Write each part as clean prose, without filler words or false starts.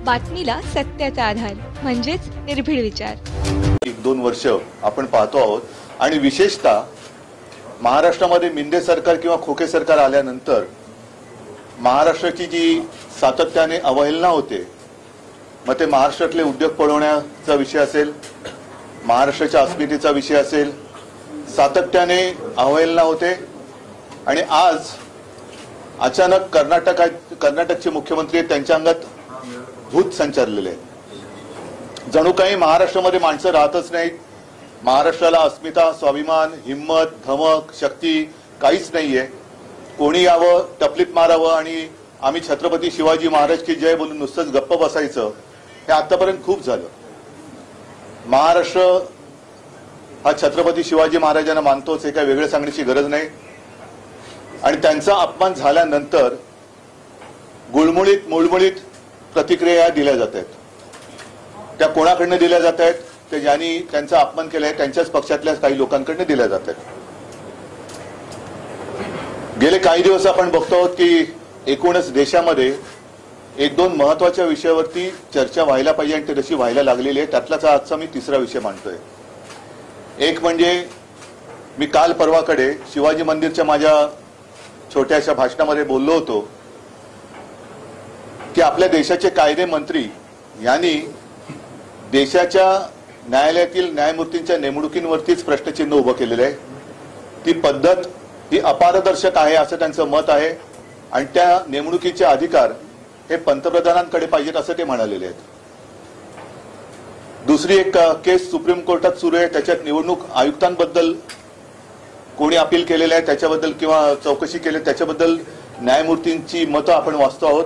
बातमीला सत्याचा आधार म्हणजेच निर्भीड विचार। 1-2 वर्ष आपण पाहतो आहोत आणि विशेषतः महाराष्ट्रामध्ये मिंदे सरकार किंवा खोके सरकार आल्यानंतर महाराष्ट्राची जी सातत्याने अवहेलना होते, मग ते महाराष्ट्रातले उद्योग पळवण्याचा विषय असेल, महाराष्ट्राच्या अस्मितेचा विषय असेल, सातत्याने अवहेलना होते। आणि आज अचानक कर्नाटकचे मुख्यमंत्री त्यांच्या अंगात भूत संचारलेले आहे। जणू काही महाराष्ट्रामध्ये माणसं राहतच नाहीत, महाराष्ट्राला अस्मिता, स्वाभिमान, हिम्मत, धमक, शक्ती काहीच नाहीये। कोणी यावं, टपलीत मारावं आणि आम्ही छत्रपती शिवाजी महाराज की जय बोलून नुसतंच गप्प बसायचं, हे आतापर्यंत खूप झालं। महाराष्ट्र हा छत्रपती शिवाजी महाराजांना मानतोच, हे काही वेगळं सांगण्याची गरज नाही। आणि त्यांचा अपमान झाल्यानंतर मुळमुळीत प्रतिक्रिया दिल्या जात आहेत। त्या कोणाकडनं दिल्या जात आहेत? ते ज्यांनी त्यांचा अपमान केलाय त्यांच्याच पक्षातल्या काही लोकांकडनं दिल्या जात आहेत। गेले काही दिवस आपण बघतो आहोत की एकूणच देशामध्ये 1-2 महत्वाच्या विषयावरती चर्चा व्हायला पाहिजे आणि ते तशी व्हायला लागलेली आहे। त्यातलाच आजचा मी तिसरा विषय मांडतोय। एक म्हणजे मी काल परवाकडे शिवाजी मंदिरच्या माझ्या छोट्याशा भाषणामध्ये बोललो होतो की आपल्या देशाचे कायदे मंत्री यांनी देशाच्या न्यायालयातील न्यायमूर्तींच्या नेमणुकींवरतीच प्रश्नचिन्ह उभं केलेलं आहे। ती पद्धत ही अपारदर्शक आहे असं त्यांचं मत आहे आणि त्या नेमणुकीचे अधिकार हे पंतप्रधानांकडे पाहिजेत असं ते म्हणालेले आहेत। दुसरी एक केस सुप्रीम कोर्टात सुरू आहे, त्याच्यात निवडणूक आयुक्तांबद्दल कोणी अपील केलेलं आहे त्याच्याबद्दल किंवा चौकशी केली त्याच्याबद्दल न्यायमूर्तींची मतं आपण वाचतो आहोत।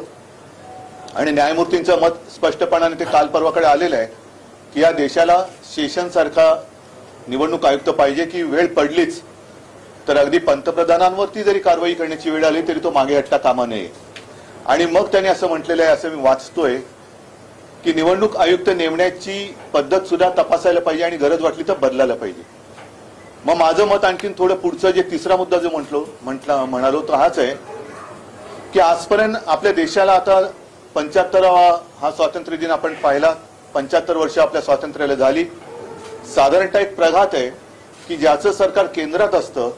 आणि न्यायमूर्तींचं मत स्पष्टपणाने ते काल परवाकडे आलेलं आहे की या देशाला सेशन सारखा निवडणूक आयुक्त पाहिजे, की वेळ पडलीच तर अगदी पंतप्रधानांवरती जरी कारवाई करण्याची वेळ आली तरी तो मागे हटता कामा नये। आणि मग त्यांनी असं म्हटलेलं आहे, असं मी वाचतोय की निवडणूक आयुक्त नेमण्याची पद्धत सुद्धा तपासायला पाहिजे आणि गरज वाटली तर बदलायला पाहिजे। मग माझं मत आणखीन थोडं पुढचं जे तिसरा मुद्दा जो म्हणालो तो हाच आहे की आजपर्यंत आपल्या देशाला आता 75वा हा स्वातंत्र्य दिन आपण पाहिला। 75 वर्ष आपल्या स्वातंत्र्याला झाली। साधारणतः एक प्रघात आहे की ज्याचं सरकार केंद्रात असतं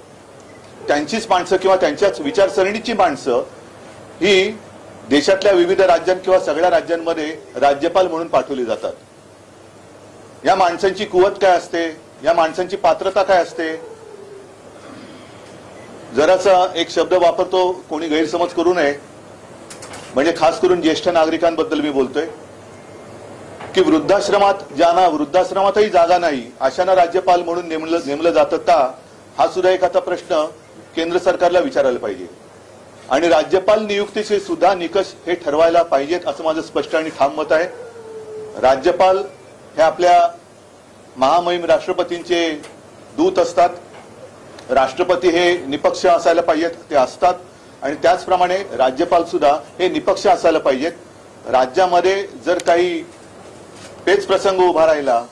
त्यांचीच माणसं किंवा त्यांच्याच विचारसरणीची माणसं ही देशातल्या विविध राज्यांत किंवा सगळ्या राज्यांमध्ये राज्यपाल म्हणून पाठवली जातात। या माणसांची कुवत काय असते, या माणसांची पात्रता काय असते? जरासा एक शब्द वापरतो, कोणी गैरसमज करू नये, म्हणजे खास करून ज्येष्ठ नागरिकांबद्दल मी बोलतोय की वृद्धाश्रमातही जागा नाही अशांना राज्यपाल म्हणून नेमलं जातं का? हा सुद्धा एक आता प्रश्न केंद्र सरकारला विचारायला पाहिजे। आणि राज्यपाल नियुक्तीचे सुद्धा निकष हे ठरवायला पाहिजेत असं माझं स्पष्ट आणि ठाम मत आहे। राज्यपाल हे आपल्या महामहिम राष्ट्रपतींचे दूत असतात। राष्ट्रपती हे निपक्ष असायला पाहिजेत, ते असतात। आणि त्याचप्रमाणे राज्यपाल सुद्धा हे निपक्ष असायला पाहिजेत। राज्यामध्ये जर काही पेच प्रसंग उभा राहिला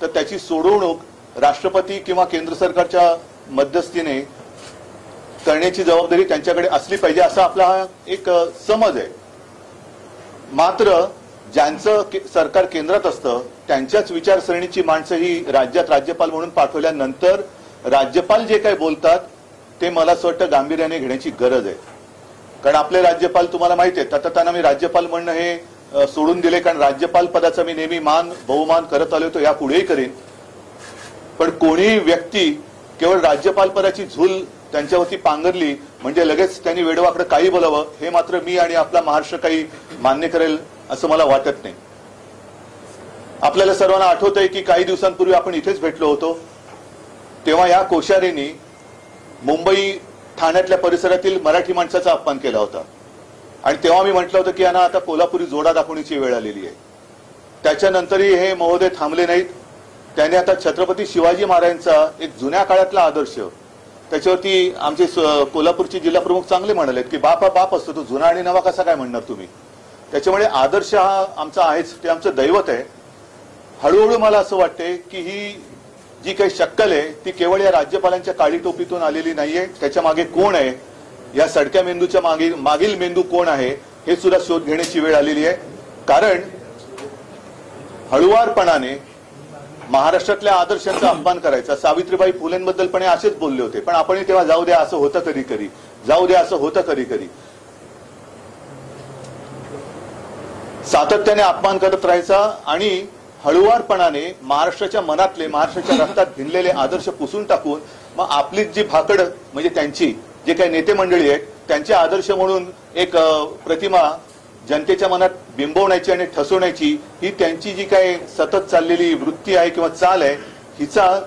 तर त्याची सोडवणूक राष्ट्रपती किंवा केंद्र सरकारच्या मध्यस्थीने करण्याची जबाबदारी त्यांच्याकडे असली पाहिजे असा आपला हा एक समज आहे। मात्र ज्यांचं सरकार केंद्रात असतं त्यांच्याच विचारसरणीची माणसं ही राज्यात राज्यपाल म्हणून पाठवल्यानंतर राज्यपाल जे काही बोलतात ते मला असं वाटतं गांभीर्याने घेण्याची गरज आहे। कारण आपले राज्यपाल तुम्हाला माहिती आहेत, आता त्यांना मी राज्यपाल म्हणणं हे सोडून दिले, कारण राज्यपाल पदाचा मी नेहमी बहुमान करत आलो, तो यापुढेही करेन। पण कोणी व्यक्ती केवळ राज्यपाल पदाची झूल त्यांच्यावरती पांघरली म्हणजे लगेच त्यांनी वेडवाकडे काही बोलावं, हे मात्र मी आणि आपला महाराष्ट्र काही मान्य करेल असं मला वाटत नाही। आपल्याला सर्वांना आठवतंय की काही दिवसांपूर्वी आपण इथेच भेटलो होतो, तेव्हा या कोश्यारींनी मुंबई ठाण्यातल्या परिसरातील मराठी माणसाचा अपमान केला होता। आणि तेव्हा मी म्हटलं होतं की यांना आता कोल्हापुरी जोडा दाखवण्याची वेळ आलेली आहे। त्याच्यानंतरही हे महोदय थांबले नाहीत। त्यांनी आता छत्रपती शिवाजी महाराजांचा एक जुन्या काळातला आदर्श, त्याच्यावरती आमचे कोल्हापूरचे जिल्हा प्रमुख चांगले म्हणालेत की बाप हा बाप असतो, तो जुना आणि नवा कसा काय म्हणणार तुम्ही? त्याच्यामुळे आदर्श हा आमचा आहेच, ते आमचं दैवत आहे। हळूहळू मला असं वाटते की ही जी काही शक्कल आहे ती केवळ या राज्यपालांच्या काळी टोपीतून आलेली नाहीये। त्याच्या मागे कोण आहे, या सडक्या मेंदूच्या मागील मेंदू कोण आहे हे सुद्धा शोध घेण्याची वेळ आलेली आहे। कारण हळुवारपणाने महाराष्ट्रातल्या आदर्शांचा अपमान करायचा. सावित्रीबाई फुलेंबद्दल पण असेच बोलले होते, पण आपण तेव्हा जाऊ द्या असं होतं कधी कधी, जाऊ द्या असं होतं कधी कधी. सातत्याने अपमान करत राहायचा आणि हळुवारपणाने महाराष्ट्राच्या मनातले, महाराष्ट्राच्या रक्तात भिनलेले आदर्श पुसून टाकून मग आपली जी भाकड म्हणजे त्यांची जे काही नेते मंडळी आहेत त्यांचे आदर्श म्हणून एक प्रतिमा जनतेच्या मनात बिंबवण्याची आणि ठसवण्याची ही त्यांची जी काही सतत चाललेली वृत्ती आहे किंवा चाल आहे, हिचा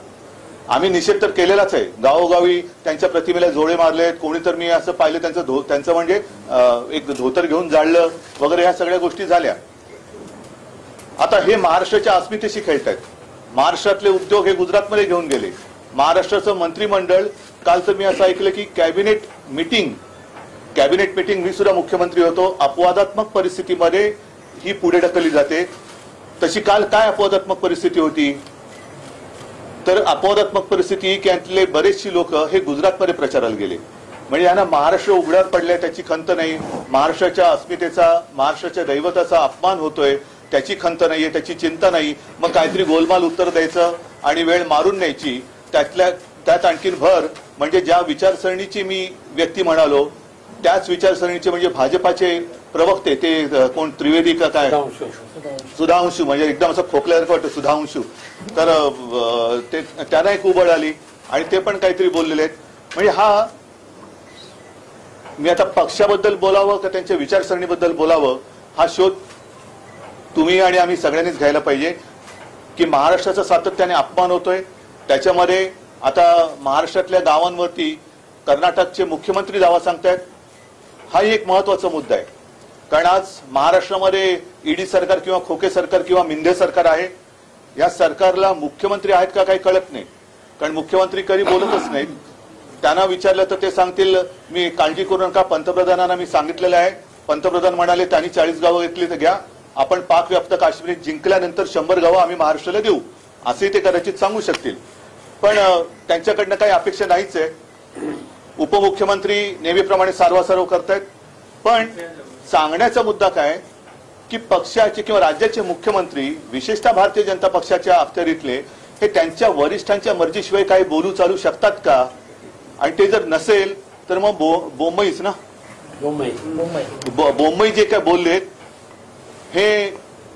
आम्ही निषेध तर केलेलाच आहे. गावोगावी त्यांच्या प्रतिमेला जोडे मारलेत. कोणी तर मी असं पाहिलं त्यांचं म्हणजे एक धोतर घेऊन जाळलं वगैरे, ह्या सगळ्या गोष्टी झाल्या. आता हे महाराष्ट्राच्या अस्मितेशी खेळतायत. महाराष्ट्रातले उद्योग हे गुजरातमध्ये घेऊन गेले. महाराष्ट्राचं मंत्रिमंडळ, काल तर मी असं ऐकलं की कॅबिनेट मीटिंग, मी सुद्धा मुख्यमंत्री होतो, अपवादात्मक परिस्थितीमध्ये ही पुढे ढकलली जाते. तशी काल काय अपवादात्मक परिस्थिती होती? तर अपवादात्मक परिस्थिती की यातले बरेचशी लोक हे गुजरातमध्ये प्रचाराला गेले. म्हणजे यांना महाराष्ट्र उघड्यावर पडलाय त्याची खंत नाही, महाराष्ट्राच्या अस्मितेचा, महाराष्ट्राच्या दैवताचा अपमान होतोय त्याची खंत नाहीये, त्याची चिंता नाही. मग काहीतरी गोलमाल उत्तर द्यायचं आणि वेळ मारून न्यायची. त्यात आणखीन भर म्हणजे ज्या विचारसरणीची मी व्यक्ती म्हणालो त्याच विचारसरणीचे म्हणजे भाजपाचे प्रवक्ते, ते कोण त्रिवेदी का काय, सुधांशू, म्हणजे एकदम असं खोकल्यासारखं वाटतं सुधांशू, तर ते त्यांना एक उबळ आली आणि ते पण काहीतरी बोललेले आहेत. म्हणजे हा, मी आता पक्षाबद्दल बोलावं का त्यांच्या विचारसरणीबद्दल बोलावं हा शोध तुम्ही आणि आम्ही सगळ्यांनीच घ्यायला पाहिजे की महाराष्ट्राचा सातत्याने अपमान होतोय. त्याच्यामध्ये आता महाराष्ट्रातल्या गावांवरती कर्नाटकचे मुख्यमंत्री दावा सांगतायत. हा एक महत्वाचा मुद्दा आहे, कारण आज महाराष्ट्रामध्ये ईडी सरकार किंवा खोके सरकार किंवा मिंधे सरकार आहे. या सरकारला मुख्यमंत्री आहेत का काही कळत नाही, कारण मुख्यमंत्री कधी बोलतच नाहीत. त्यांना विचारलं तर ते सांगतील मी काळजी करू नका, पंतप्रधानांना मी सांगितलेलं आहे. पंतप्रधान म्हणाले त्यांनी 40 गावं घेतली तर घ्या, आपण पाकव्याप्त काश्मीर जिंकल्यानंतर 100 गावं आम्ही महाराष्ट्राला देऊ, असे ते कदाचित सांगू शकतील. पण त्यांच्याकडनं काही अपेक्षा नाहीच आहे. उपमुख्यमंत्री नेहमीप्रमाणे सारवासारव करतायत. पण सांगण्याचा मुद्दा काय की पक्षाचे किंवा राज्याचे मुख्यमंत्री, विशेषतः भारतीय जनता पक्षाच्या अखत्यारीतले, हे त्यांच्या वरिष्ठांच्या मर्जीशिवाय काही बोलू चालू शकतात का? आणि ते जर नसेल तर मग बोंबईच ना, बोंबई जे काय बोललेत हे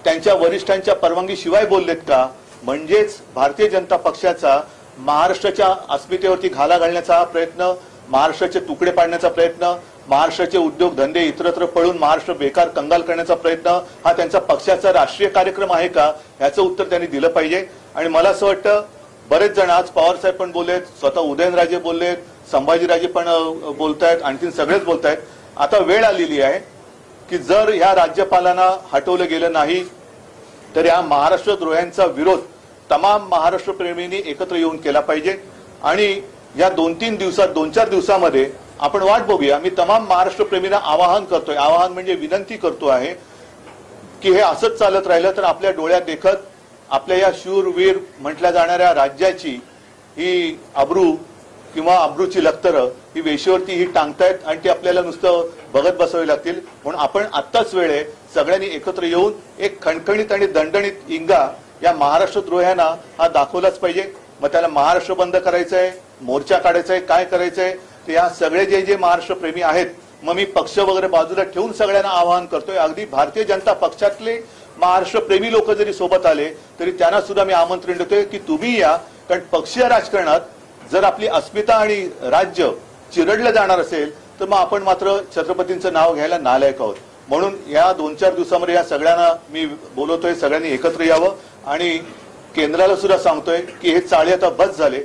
त्यांच्या वरिष्ठांच्या परवानगीशिवाय बोललेत का? म्हणजेच भारतीय जनता पक्षाचा महाराष्ट्राच्या अस्मितेवरती घाला घालण्याचा प्रयत्न, महाराष्ट्राचे तुकडे पाडण्याचा प्रयत्न, महाराष्ट्राचे उद्योगधंदे इतरत्र पळून महाराष्ट्र बेकार कंगाल करण्याचा प्रयत्न हा त्यांचा पक्षाचा राष्ट्रीय कार्यक्रम आहे का? याचं उत्तर त्यांनी दिलं पाहिजे. आणि मला असं वाटतं बरेच जण, आज पवार साहेब पण बोललेत, स्वतः उदयनराजे बोललेत, संभाजीराजे पण बोलतायत, आणखीन सगळेच बोलतायत. आता वेळ आलेली आहे की जर ह्या राज्यपालांना हटवलं गेलं नाही तर या महाराष्ट्र द्रोह्यांचा विरोध तमाम महाराष्ट्र प्रेमींनी एकत्र येऊन केला पाहिजे. आणि या 2-4 दिवसामध्ये आपण वाट बघूया. मी तमाम महाराष्ट्र प्रेमींना आवाहन म्हणजे विनंती करतो आहे की हे असंच चालत राहिलं तर आपल्या डोळ्यात देखत आपल्या या शूरवीर म्हटल्या जाणाऱ्या राज्याची ही अब्रू किंवा अब्रूची लक्तरं ही वेशीवरती ही टांगतायत आणि ती आपल्याला नुसतं बघत बसावी लागतील. म्हणून आपण आत्ताच वेळ आहे सगळ्यांनी एकत्र येऊन एक खणखणीत आणि दणदणीत इंगा या महाराष्ट्र द्रोह्यांना हा दाखवलाच पाहिजे. मग त्याला महाराष्ट्र बंद करायचंय, मोर्चा काढायचाय, काय करायचंय ते या सगळे जे महाराष्ट्र प्रेमी आहेत, मग मी पक्ष वगैरे बाजूला ठेवून सगळ्यांना आवाहन करतोय. अगदी भारतीय जनता पक्षातले महाराष्ट्र प्रेमी लोक जरी सोबत आले तरी त्यांना सुद्धा मी आमंत्रण देतोय की तुम्ही या. कारण पक्षीय राजकारणात जर आपली अस्मिता आणि राज्य चिरडलं जाणार असेल तर मग आपण मात्र छत्रपतींचं नाव घ्यायला नालायक आहोत. म्हणून या 2-4 दिवसामध्ये या सगळ्यांना मी बोलवतोय, सगळ्यांनी एकत्र यावं. आणि केंद्राला सुद्धा सांगतोय की हे चाळे आता बस झाले.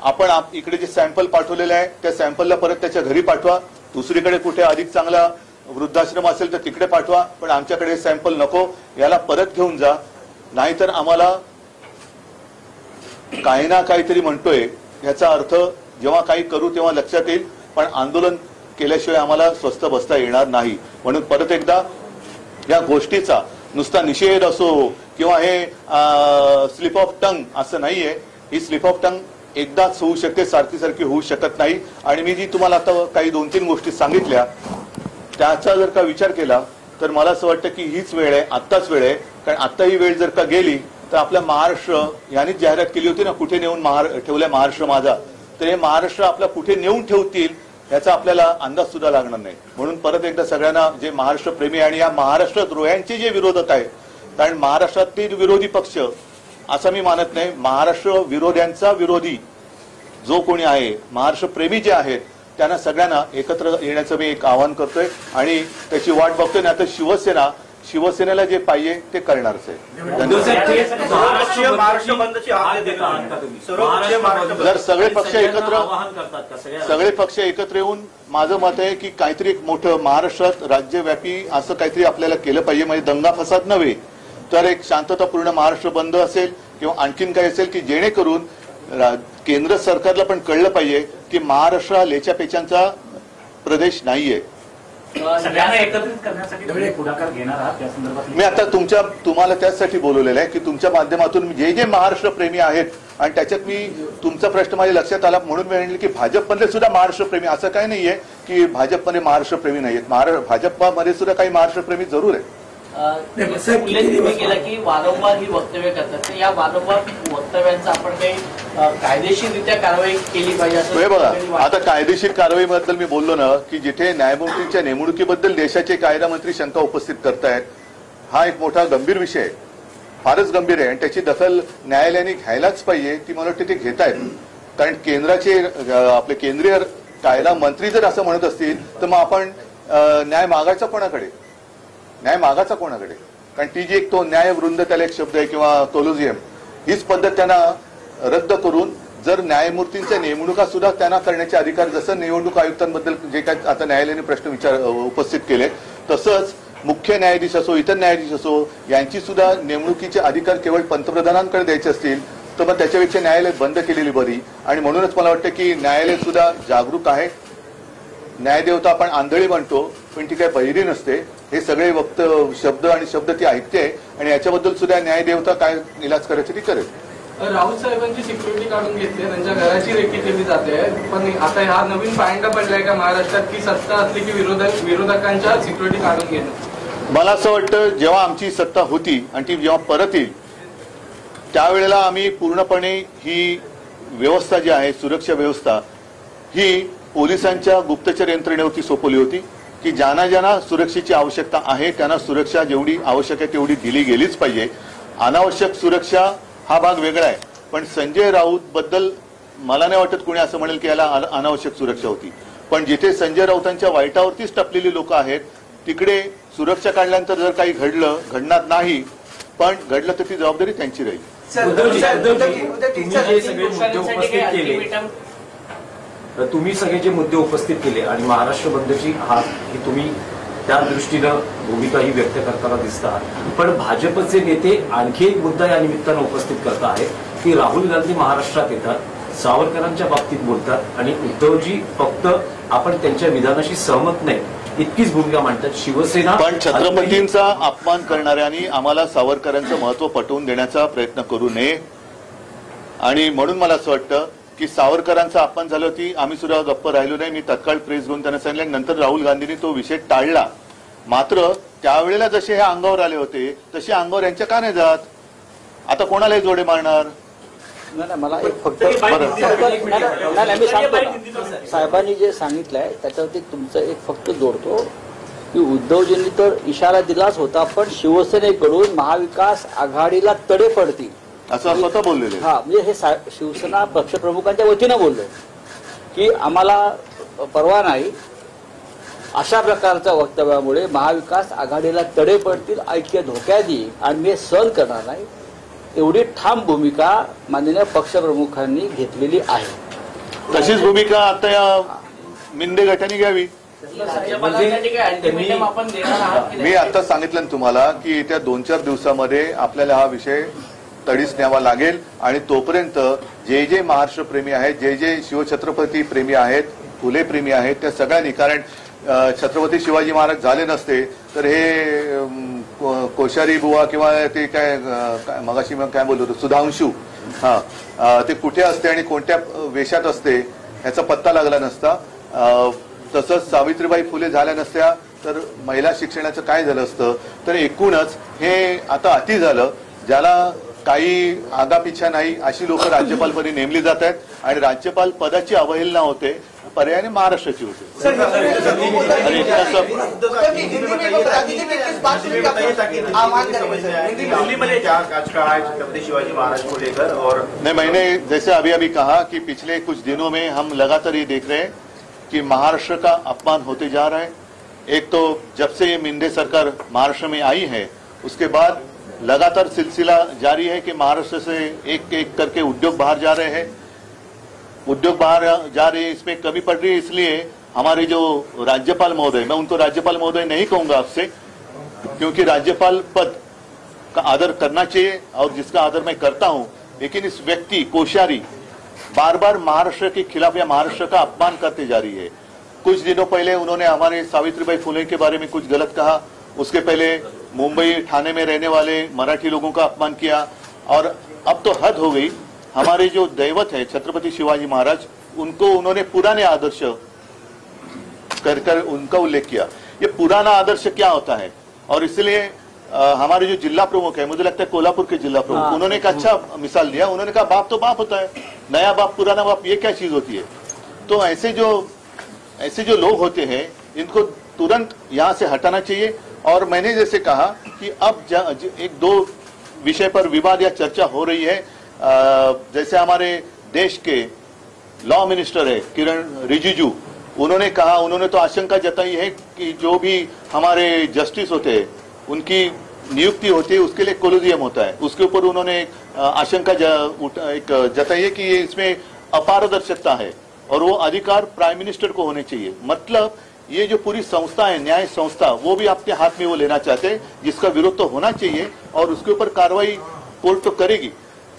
आपण इकडे जे सॅम्पल पाठवलेले आहे त्या सॅम्पलला परत त्याच्या घरी पाठवा. दुसरीकडे कुठे अधिक चांगला वृद्धाश्रम असेल तर तिकडे पाठवा, पण आमच्याकडे सॅम्पल नको, याला परत घेऊन जा. नाहीतर आम्हाला काही ना काहीतरी म्हणतोय याचा अर्थ जेव्हा काही करू तेव्हा लक्षात येईल, पण आंदोलन केल्याशिवाय आम्हाला स्वस्थ बसता येणार नाही. म्हणून परत एकदा या गोष्टीचा नुसता निषेध असो किंवा हे स्लिप ऑफ टंग असं नाहीये. ही स्लिप ऑफ टंग एकदाच होऊ शकते, सारखी होऊ शकत नाही. आणि मी जी तुम्हाला आता काही 2-3 गोष्टी सांगितल्या त्याचा जर का विचार केला तर मला असं वाटतं की हीच वेळ आहे, आत्ताच वेळ आहे कारण आता ही वेळ जर का गेली तर आपल्या महाराष्ट्र यांनीच जाहिरात केली होती ना कुठे नेऊन ठेवलाय महाराष्ट्र माझा, तर हे महाराष्ट्र आपला कुठे नेऊन ठेवतील याचा आपल्याला अंदाज सुद्धा लागणार नाही. म्हणून परत एकदा सगळ्यांना जे महाराष्ट्र प्रेमी आणि या महाराष्ट्र द्रोह्यांचे जे विरोधक आहेत, कारण महाराष्ट्रातील विरोधी पक्ष असं मी मानत नाही, महाराष्ट्र विरोध्यांचा विरोधी जो कोणी आहे, महाराष्ट्र प्रेमी जे आहेत त्यांना सगळ्यांना एकत्र येण्याचं मी एक आवाहन करतोय आणि त्याची वाट बघतोय. नाही तर शिवसेनेला जे पाहिजे ते करणारच आहे. जर सगळे पक्ष एकत्र येऊन माझं मत आहे की काहीतरी एक मोठं महाराष्ट्रात राज्यव्यापी असं काहीतरी आपल्याला केलं पाहिजे. म्हणजे दंगा फसाद नव्हे तर एक शांततापूर्ण महाराष्ट्र बंद असेल किंवा आणखीन काही असेल की जेणेकरून केंद्र सरकारला पण कळलं पाहिजे की महाराष्ट्र हा लेच्यापेचांचा प्रदेश नाहीये. सगळ्यांना एकत्रित करण्यासाठी तुम्ही पुढाकार घेणार आहात त्या संदर्भात? मी आता तुम्हाला त्याचसाठी बोलवलेलं आहे की तुमच्या माध्यमातून जे जे महाराष्ट्र प्रेमी आहेत आणि त्याच्यात मी तुमचा प्रश्न माझ्या लक्षात आला म्हणून मी म्हणले की भाजपमध्ये सुद्धा महाराष्ट्र प्रेमी असं काही नाहीये की भाजपमध्ये महाराष्ट्र प्रेमी नाहीयेत. भाजपमध्ये सुद्धा काही महाराष्ट्र प्रेमी जरूर आहेत. उल्लेख तुम्ही केला की वारंवार ही वक्तव्य करतात, तर या वारंवार वक्तव्यांचा आपण काही कायदेशीररित्या कारवाई केली पाहिजे असं बघा. आता कायदेशीर कारवाईबद्दल मी बोललो ना की जिथे न्यायमूर्तींच्या नेमणुकीबद्दल देशाचे कायदा मंत्री शंका उपस्थित करतायत, हा एक मोठा गंभीर विषय आहे, फारच गंभीर आहे आणि त्याची दखल न्यायालयाने घ्यायलाच पाहिजे. ती मला वाटते ते घेत आहेत. कारण केंद्राचे आपले केंद्रीय कायदा मंत्री जर असं म्हणत असतील तर मग आपण न्याय मागायचा कोणाकडे? कारण ती जी एक तो न्यायवृंद त्याला एक शब्द आहे किंवा कोलोजियम, हीच पद्धत त्यांना रद्द करून जर न्यायमूर्तींच्या नेमणुका सुद्धा त्यांना करण्याचे अधिकार, जसं निवडणूक आयुक्तांबद्दल जे काय आता न्यायालयाने प्रश्न उपस्थित केले, तसंच मुख्य न्यायाधीश असो इतर न्यायाधीश असो यांची सुद्धा नेमणुकीचे अधिकार केवळ पंतप्रधानांकडे द्यायचे असतील तर मग त्याच्यापेक्षा न्यायालय बंद केलेली बरी. आणि म्हणूनच मला वाटतं की न्यायालय सुद्धा जागरूक आहे. न्यायदेवता आपण आंधळी म्हणतो पण ती काही बहिरी नसते. हे सगळे शब्द ती ऐकते आणि याच्याबद्दल सुद्धा न्यायदेवता काय इलाज करायचं ती करेल. राहुल साहेबांची सिक्युरिटी काढून घेतली, त्यांच्या घराची रेकी केली जाते, पण आता हा नवीन पायंडा पडलाय का महाराष्ट्रात की सत्ता असली की विरोधकांच्या सिक्युरिटी काढून घेणं? मला असं वाटतं जेव्हा आमची सत्ता होती आणि ती जेव्हा परत येईल त्यावेळेला आम्ही पूर्णपणे ही व्यवस्था जी आहे, सुरक्षा व्यवस्था, ही पोलिसांच्या गुप्तचर यंत्रणेवरती सोपवली होती की ज्यांना सुरक्षेची आवश्यकता आहे त्यांना सुरक्षा जेवढी आवश्यक आहे तेवढी दिली गेलीच पाहिजे. अनावश्यक सुरक्षा हा भाग वेगळा आहे. पण संजय राऊत बद्दल मला नाही वाटत कोणी असं म्हणेल की याला अनावश्यक सुरक्षा होती. पण जिथे संजय राऊतांच्या वाईटावरतीच टपलेली लोक आहेत तिकडे सुरक्षा काढल्यानंतर जर काही घडणार नाही, पण घडलं तर ती जबाबदारी त्यांची राहील. तुम्ही सगळे जे मुद्दे उपस्थित केले आणि महाराष्ट्र बंदची तुम्ही त्या दृष्टीनं भूमिकाही व्यक्त करताना दिसतात, पण भाजपचे नेते आणखी एक मुद्दा या निमित्तानं उपस्थित करत आहेत की राहुल गांधी महाराष्ट्रात येतात, सावरकरांच्या बाबतीत बोलतात आणि उद्धवजी फक्त आपण त्यांच्या विधानाशी सहमत नाही इतकीच भूमिका मांडतात. शिवसेना पण छत्रपतींचा अपमान करणाऱ्यांनी आम्हाला सावरकरांचं महत्व पटवून देण्याचा प्रयत्न करू नये. आणि म्हणून मला असं वाटतं की सावरकरांचा अपमान झालं होती, आम्ही सुद्धा गप्प राहिलो नाही. मी तत्काळ प्रेस घेऊन त्यांना सांगितलं. नंतर राहुल गांधींनी तो विषय टाळला. मात्र त्यावेळेला जसे हे अंगावर आले होते तसे अंगावर यांच्या का नाही जात? आता कोणालाही जोडे मारणार? नाही, मला एक फक्त मी सांगतो साहेबांनी जे सांगितलंय त्याच्यावरती तुमचं एक फक्त जोडतो की उद्धवजींनी तर इशारा दिलाच होता, पण शिवसेनेकडून महाविकास आघाडीला तडे पडतील असं स्वतः बोललेले. हा, म्हणजे हे शिवसेना पक्षप्रमुखांच्या वतीनं बोललोय की आम्हाला परवा नाही अशा प्रकारच्या वक्तव्यामुळे महाविकास आघाडीला तडे पडतील, ऐक्य धोक्यात येईल आणि मी सहन करणार नाही. एवढी ठाम भूमिका माननीय पक्षप्रमुखांनी घेतलेली आहे. तशीच भूमिका आता या मिंदे गटाने घ्यावी. मी आता सांगितलं ना तुम्हाला की येत्या 2-4 दिवसामध्ये आपल्याला हा विषय तडीस न्यावा लागेल आणि तोपर्यंत जे जे महाराष्ट्र प्रेमी आहेत, जे जे शिवछत्रपती प्रेमी आहेत, फुले प्रेमी आहेत, त्या सगळ्यांनी, कारण छत्रपती शिवाजी महाराज झाले नसते तर हे कोश्यारी बुवा किंवा ते काय मगाशी मी काय बोलतो सुधांशू, ते कुठे असते आणि कोणत्या वेशात असते ह्याचा पत्ता लागला नसता. तसंच सावित्रीबाई फुले झाल्या नसत्या तर महिला शिक्षणाचं काय झालं असतं. तर एकूणच हे आता अति झालं. ज्याला काही आगापिछा नाही अशी लोक राज्यपालपदी नेमली जात आहेत आणि राज्यपाल पदाची अवहेलना होते, पर्यायाने महाराष्ट्राची होते. अरे इतना सब छत्रपति शिवाजी महाराज को लेकर. और नहीं, मैंने जैसे अभी अभी कहा कि पिछले कुछ दिनों में हम लगातार ये देख रहे हैं कि महाराष्ट्र का अपमान होते जा रहा है. एक तो जब से ये मिंदे सरकार महाराष्ट्र में आई है उसके बाद लगातार सिलसिला जारी है कि महाराष्ट्र से एक एक करके उद्योग बाहर जा रहे हैं. उद्योग बाहर जा रहे हैं, इसमें कमी पड़ रही है. इसलिए हमारे जो राज्यपाल महोदय, मैं उनको राज्यपाल महोदय नहीं कहूंगा आपसे, क्योंकि राज्यपाल पद का आदर करना चाहिए और जिसका आदर मैं करता हूं, लेकिन इस व्यक्ति कोश्यारी बार बार महाराष्ट्र के खिलाफ या महाराष्ट्र का अपमान करते जा रही है. कुछ दिनों पहले उन्होंने हमारे सावित्रीबाई फुले के बारे में कुछ गलत कहा. उसके पहले मुंबई ठाणे में रहने वाले मराठी लोगों का अपमान किया. और अब तो हद हो गई. हमारे जो दैवत है छत्रपति शिवाजी महाराज, उनको उन्होंने पुराने आदर्श कर उनका उल्लेख किया. ये पुराना आदर्श क्या होता है? और इसलिए हमारे जो जिला प्रमुख है, मुझे लगता है कोल्हापुर के जिला प्रमुख, उन्होंने एक अच्छा मिसाल दिया. उन्होंने कहा बाप तो बाप होता है, नया बाप पुराना बाप ये क्या चीज होती है? तो ऐसे जो लोग होते हैं इनको तुरंत यहाँ से हटाना चाहिए. और मैंने जैसे कहा कि अब एक दो विषय पर विवाद या चर्चा हो रही है. जैसे हमारे देश के लॉ मिनिस्टर है किरण रिजिजू, उन्होंने कहा, उन्होंने तो आशंका जताई है कि जो भी हमारे जस्टिस होते हैं उनकी नियुक्ति होती है उसके लिए कोलोजियम होता है. उसके ऊपर उन्होंने आशंका जताई है कि ये इसमें अपारदर्शकता है और वो अधिकार प्राइम मिनिस्टर को होने चाहिए. मतलब ये जो पूरी संस्था है, न्याय संस्था, वो भी अपने हाथ में वो लेना चाहते हैं, जिसका विरोध तो होना चाहिए और उसके ऊपर कार्रवाई कोर्ट तो करेगी.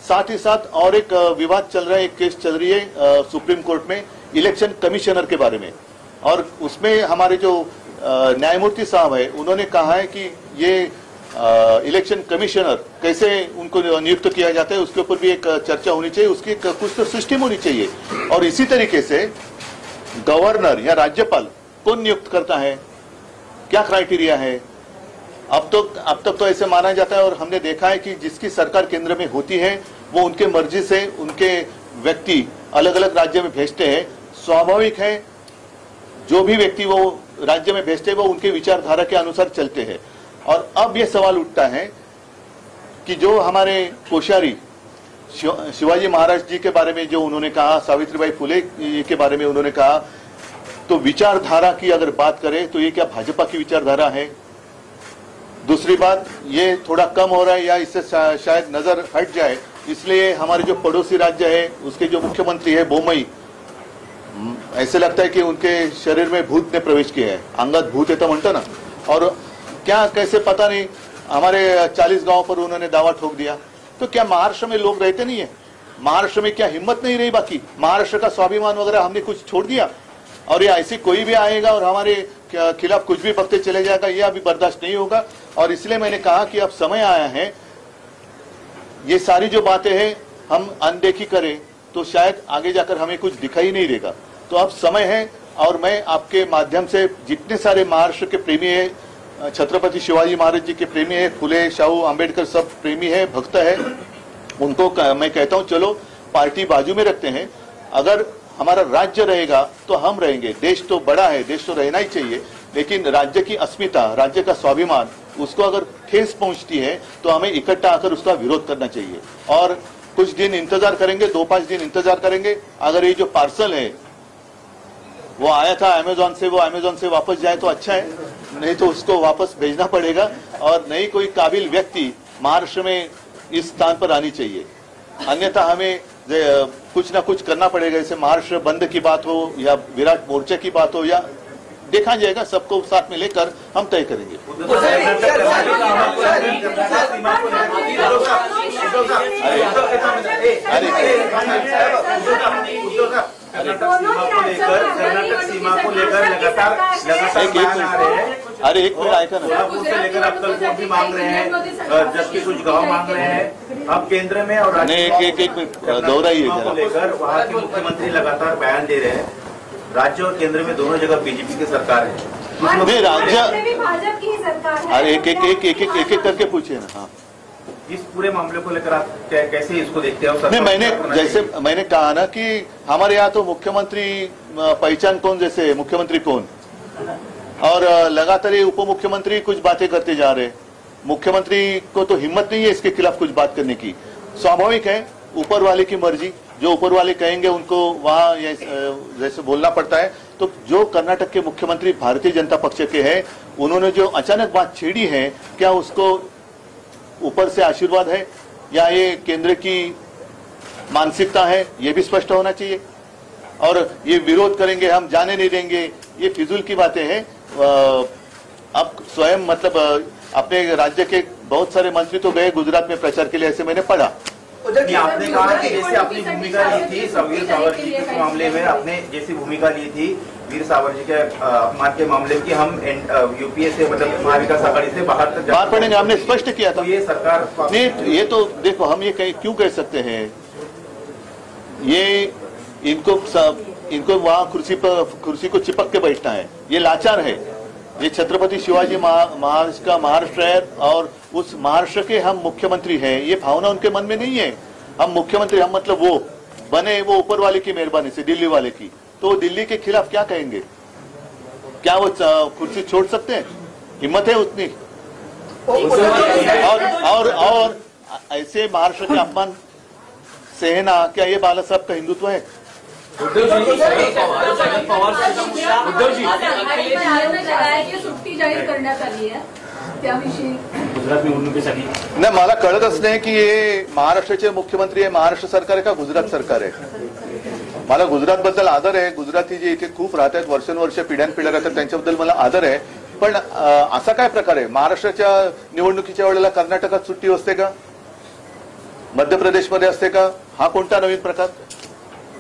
साथ ही साथ और एक विवाद चल रहा है, एक केस चल रही है सुप्रीम कोर्ट में इलेक्शन कमिश्नर के बारे में. और उसमें हमारे जो न्यायमूर्ति साहब है उन्होंने कहा है कि ये इलेक्शन कमिश्नर कैसे उनको नियुक्त किया जाता है उसके ऊपर भी एक चर्चा होनी चाहिए. उसकी कुछ तो सिस्टम होनी चाहिए. और इसी तरीके से गवर्नर या राज्यपाल कौन नियुक्त करता है, क्या क्राइटेरिया है? अब तक तो ऐसे माना जाता है और हमने देखा है कि जिसकी सरकार केंद्र में होती है वो उनके मर्जी से उनके व्यक्ति अलग अलग राज्य में भेजते हैं. स्वाभाविक है, जो भी व्यक्ति वो राज्य में भेजते हैं वो उनके विचारधारा के अनुसार चलते हैं. और अब ये सवाल उठता है कि जो हमारे कोश्यारी शिवाजी महाराज जी के बारे में जो उन्होंने कहा, सावित्रीबाई फुले के बारे में उन्होंने कहा, तो विचारधारा की अगर बात करें तो ये क्या भाजपा की विचारधारा है? दूसरी बात, ये थोड़ा कम हो रहा है या इससे शायद नजर हट जाए, इसलिए हमारे जो पड़ोसी राज्य है उसके जो मुख्यमंत्री है बोमई, ऐसे लगता है कि उनके शरीर में भूत ने प्रवेश किया है. अंगत भूत है तो म्हणतो ना. और क्या कैसे पता नहीं, हमारे 40 गांव पर उन्होंने दावा ठोक दिया. तो क्या महाराष्ट्र में लोग रहते नहीं है? महाराष्ट्र में क्या हिम्मत नहीं रही? बाकी महाराष्ट्र का स्वाभिमान वगैरह हमने कुछ छोड़ दिया और ये ऐसे कोई भी आएगा और हमारे खिलाफ कुछ भी बकते चले जाएगा, ये अभी बर्दाश्त नहीं होगा. और इसलिए मैंने कहा कि अब समय आया है, ये सारी जो बातें हैं हम अनदेखी करें तो शायद आगे जाकर हमें कुछ दिखाई नहीं देगा. तो अब समय है और मैं आपके माध्यम से जितने सारे महाराष्ट्र के प्रेमी है, छत्रपति शिवाजी महाराज जी के प्रेमी है, फुले शाहू आंबेडकर सब प्रेमी है, भक्त है, उनको मैं कहता हूं चलो पार्टी बाजू में रखते हैं. अगर हमारा राज्य रहेगा तो हम रहेंगे. देश तो बड़ा है, देश तो रहना ही चाहिए, लेकिन राज्य की अस्मिता, राज्य का स्वाभिमान, उसको अगर ठेस पहुंचती है तो हमें इकट्ठा आकर उसका विरोध करना चाहिए. और कुछ दिन इंतजार करेंगे, 2-5 दिन इंतजार करेंगे. अगर ये जो पार्सल है वो आया था अमेजोन से, वो अमेजोन से वापस जाए तो अच्छा है, नहीं तो उसको वापस भेजना पड़ेगा और नई कोई काबिल व्यक्ति महाराष्ट्र में इस स्थान पर आनी चाहिए. अन्यथा हमें कुछ ना कुछ करना पड़ेगा. जैसे महाराष्ट्र बंद की बात हो या विराट मोर्चा की बात हो, या देखा जाएगा, सबको साथ में लेकर हम तय करेंगे. कर्नाटक सीमा को लेकर लगातार अरे एक मिनट ऐका ना, उससे लेकर अक्कलकोट भी मांग रहे हैं, जबकि कुछ गांव मांग रहे हैं. अब केंद्र में और एक मिनट दोहराइए को लेकर वहाँ के मुख्यमंत्री लगातार बयान दे रहे हैं. राज्य और केंद्र में दोनों जगह बीजेपी की सरकार है। नहीं, राज्य भी भाजपा की ही सरकार है। अरे एक करके पूछिए ना। हाँ, इस पूरे मामले को लेकर आप कैसे इसको देखते हो? नहीं, मैंने कहा ना कि हमारे यहाँ तो मुख्यमंत्री पहचान कौन जैसे मुख्यमंत्री कौन, और लगातार ये उप मुख्यमंत्री कुछ बातें करते जा रहे हैं। मुख्यमंत्री को तो हिम्मत नहीं है इसके खिलाफ कुछ बात करने की। स्वाभाविक है, ऊपर वाले की मर्जी, जो ऊपर वाले कहेंगे उनको वहां जैसे बोलना पड़ता है। तो जो कर्नाटक के मुख्यमंत्री भारतीय जनता पक्ष के हैं, उन्होंने जो अचानक बात छेड़ी है, क्या उसको ऊपर से आशीर्वाद है या ये केंद्र की मानसिकता है, ये भी स्पष्ट होना चाहिए। और ये विरोध करेंगे, हम जाने नहीं देंगे, ये फिजूल की बातें हैं। अब स्वयं मतलब अपने राज्य के बहुत सारे मंत्री तो गए गुजरात में प्रचार के लिए, ऐसे मैंने पढ़ा। आपने कहा कि जैसे अपनी भूमिका ली थी वीर सावरकर जी के मामले में, आपने जैसी भूमिका ली थी वीर सावरकर जी के अपमान के मामले में कि हम यूपीए से मतलब महाविकास आघाड़ी से बाहर पड़ेंगे, हमने स्पष्ट किया था। तो ये सरकार नहीं, ये तो देखो, हम ये क्यों कह सकते हैं, ये इनको वहां कुर्सी को चिपक के बैठना है, ये लाचार है। ये छत्रपति शिवाजी महाराज का महाराष्ट्र है और उस महाराष्ट्र के हम मुख्यमंत्री हैं, ये भावना उनके मन में नहीं है। हम मुख्यमंत्री, हम मतलब वो बने वो ऊपर वाले की मेहरबानी से, दिल्ली वाले की। तो दिल्ली के खिलाफ क्या कहेंगे? क्या वो कुर्सी छोड़ सकते हैं? हिम्मत है उतनी? और ऐसे महाराष्ट्र के अपमान सहना, क्या ये बाला साहब का हिंदुत्व है? सुट्टी जाहीर करण्यात आली आहे त्याविषयी गुजरात निवडणुकीसाठी नाही, मला कळतच नाही की हे महाराष्ट्राचे मुख्यमंत्री आहे, महाराष्ट्र सरकार आहे का गुजरात सरकार आहे। मला गुजरात बद्दल आदर आहे, गुजराती जे इथे खूप राहतात, वर्षानुवर्ष पिढ्यानपिढ्या राहतात, त्यांच्याबद्दल मला आदर आहे। पण असा काय प्रकार आहे? महाराष्ट्राच्या निवडणुकीच्या वेळेला कर्नाटकात सुट्टी असते का? मध्य प्रदेशमध्ये असते का? हा कोणता नवीन प्रकार?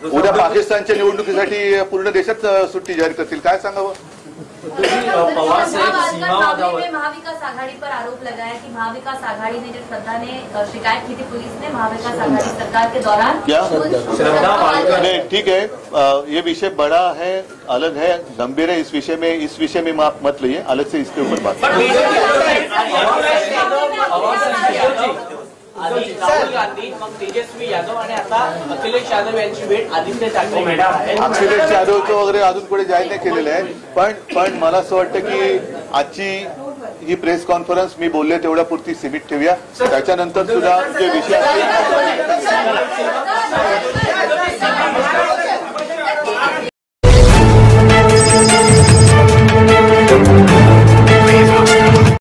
उद्या पाकिस्तानच्या निवडणुकीसाठी पूर्ण देशात सुट्टी जाहीर करतील, काय सांगावं? पवार साहेब सीमावादावर महाविकास आघाड़ी पर आरोप लगाया कि महाविकास आघाड़ी ने, जब श्रद्धा ने शिकायत की थी पुलिस ने महाविकास आघाड़ी सरकार के दौरान, क्या श्रद्धा नहीं, ठीक है, ये विषय बड़ा है, अलग है, गंभीर है। इस विषय में आप मत लिए, अलग से इसके ऊपर बात। आधी राहुल गांधी, मग तेजस्वी यादव आणि आता अखिलेश यादव यांची भेट आदित्य ठाकरे। अखिलेश यादवचं वगैरे अजून पुढे जाहीर नाही केलेलं आहे, पण मला असं वाटतं की आजची ही प्रेस कॉन्फरन्स मी बोलले तेवढ्या पुरती सीमित ठेवूया। त्याच्यानंतर सुद्धा जे विषय